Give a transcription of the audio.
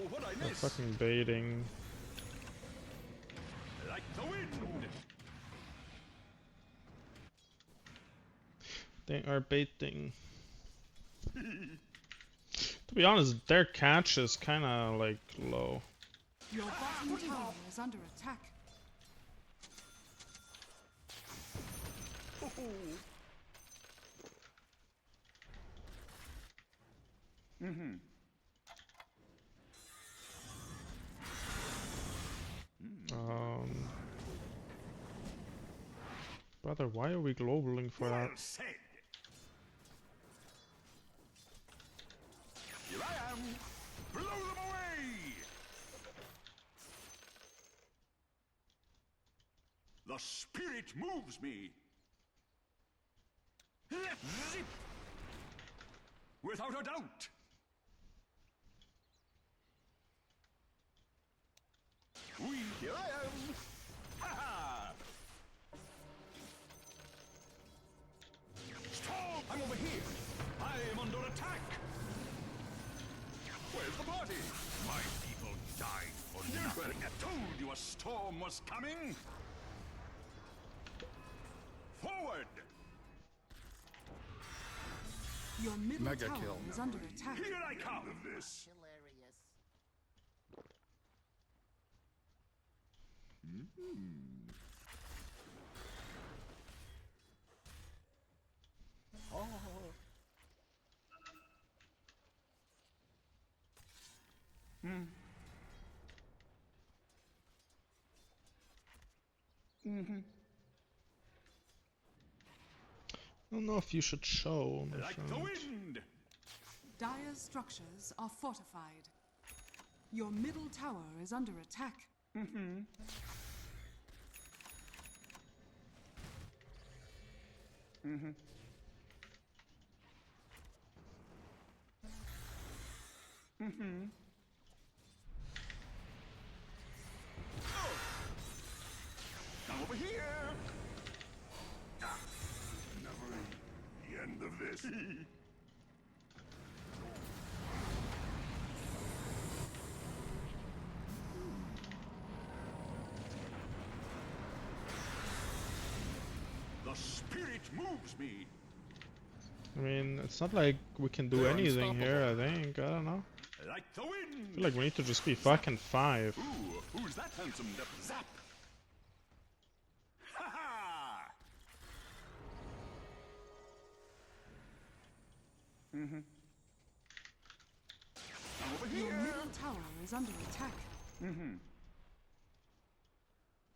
what I They're miss. fucking baiting. Like the wind. They are baiting. To be honest, their catch is kinda like low. Your bottom tower is under attack. Brother, why are we globaling for that? Well said. Here I am. Blow them away. The spirit moves me. Zip. Without a doubt. Here I am. Ha ha. Storm! I'm over here. I am under attack. Where's the party? My people died for nothing. I told you a storm was coming. Forward! Your middle Mega tower kill. is under attack. Here I come. This. Hilarious. Oh. I don't know if you should show, my Like friend. the wind. Dire's structures are fortified. Your middle tower is under attack. Come over here. Never the end of this. The spirit moves me. I mean, it's not like we can do They're anything here, I unstoppable. think. I don't know. Like the wind. I feel like we need to just be fucking 5. Ooh, who's that handsome devil? Zap! Ha ha! I'm over Your here. middle tower is under attack.